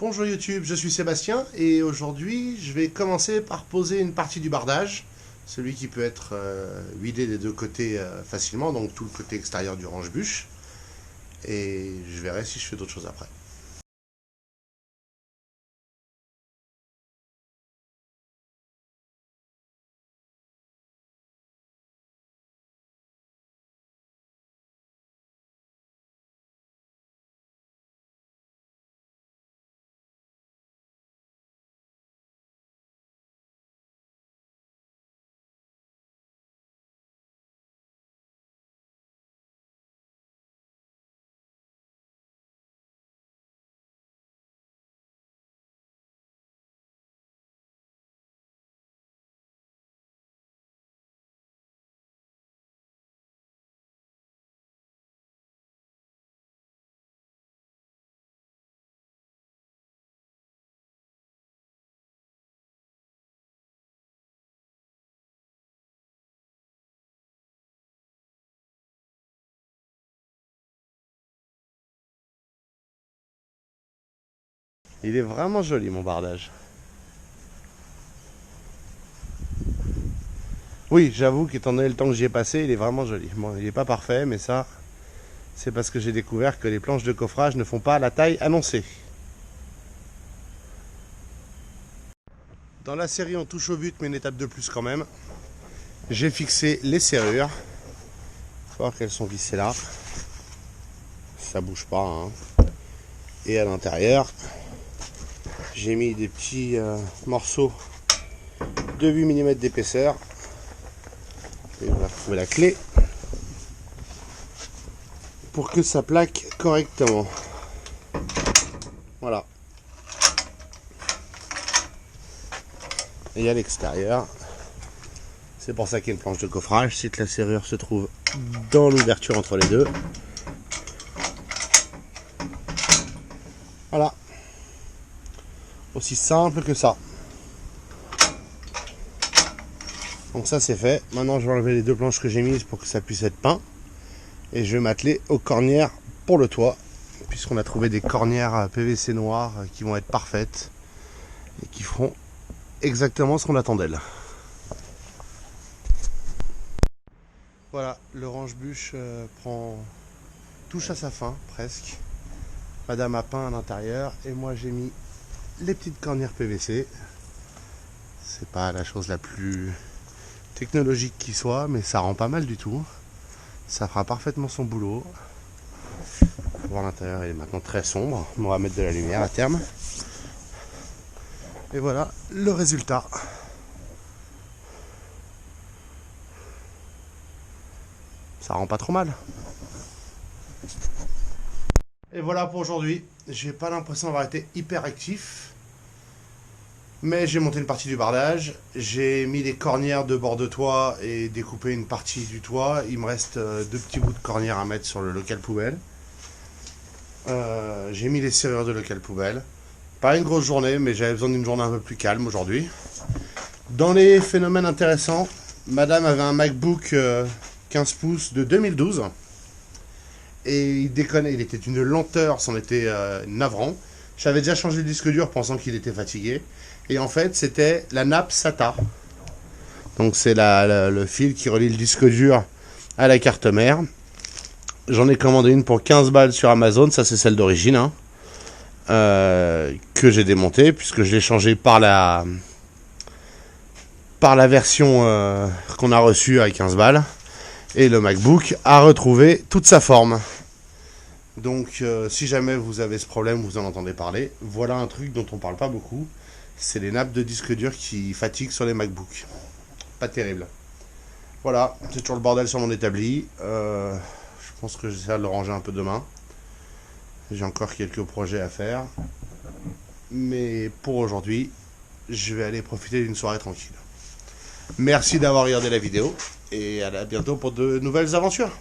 Bonjour YouTube, je suis Sébastien et aujourd'hui je vais commencer par poser une partie du bardage, celui qui peut être vidé des deux côtés facilement, donc tout le côté extérieur du range-bûche, et je verrai si je fais d'autres choses après. Il est vraiment joli mon bardage. Oui, j'avoue qu'étant donné le temps que j'y ai passé, il est vraiment joli. Bon, il n'est pas parfait, mais ça, c'est parce que j'ai découvert que les planches de coffrage ne font pas la taille annoncée. Dans la série on touche au but, mais une étape de plus quand même. J'ai fixé les serrures. Il faut voir qu'elles sont vissées là. Ça bouge pas. Hein. Et à l'intérieur, j'ai mis des petits morceaux de 8 mm d'épaisseur. Et on va trouver la clé pour que ça plaque correctement. Voilà. Et à l'extérieur, c'est pour ça qu'il y a une planche de coffrage, c'est que la serrure se trouve dans l'ouverture entre les deux. Voilà. Aussi simple que ça. Donc ça c'est fait. Maintenant je vais enlever les deux planches que j'ai mises pour que ça puisse être peint. Et je vais m'atteler aux cornières pour le toit. Puisqu'on a trouvé des cornières PVC noires qui vont être parfaites. Et qui feront exactement ce qu'on attend d'elles. Voilà, le range-bûche touche à sa fin presque. Madame a peint à l'intérieur et moi j'ai mis les petites cornières PVC. C'est pas la chose la plus technologique qui soit, mais ça rend pas mal du tout. Ça fera parfaitement son boulot. Faut voir, l'intérieur est maintenant très sombre. On va mettre de la lumière à terme. Et voilà le résultat. Ça rend pas trop mal. Et voilà pour aujourd'hui. J'ai pas l'impression d'avoir été hyper actif. Mais j'ai monté une partie du bardage. J'ai mis les cornières de bord de toit et découpé une partie du toit. Il me reste deux petits bouts de cornières à mettre sur le local poubelle. J'ai mis les serrures de local poubelle. Pas une grosse journée, mais j'avais besoin d'une journée un peu plus calme aujourd'hui. Dans les phénomènes intéressants, madame avait un MacBook 15 pouces de 2012. Et il déconnait, il était une lenteur, c'en était navrant. J'avais déjà changé le disque dur pensant qu'il était fatigué. Et en fait, c'était la nappe SATA. Donc c'est le fil qui relie le disque dur à la carte mère. J'en ai commandé une pour 15 balles sur Amazon, ça c'est celle d'origine. Hein, que j'ai démontée, puisque je l'ai changée par la version qu'on a reçue à 15 balles. Et le MacBook a retrouvé toute sa forme. Donc si jamais vous avez ce problème, vous en entendez parler, voilà un truc dont on parle pas beaucoup, c'est les nappes de disque dur qui fatiguent sur les MacBooks. Pas terrible. Voilà, c'est toujours le bordel sur mon établi. Je pense que j'essaierai de le ranger un peu demain. J'ai encore quelques projets à faire. Mais pour aujourd'hui, je vais aller profiter d'une soirée tranquille. Merci d'avoir regardé la vidéo et à bientôt pour de nouvelles aventures.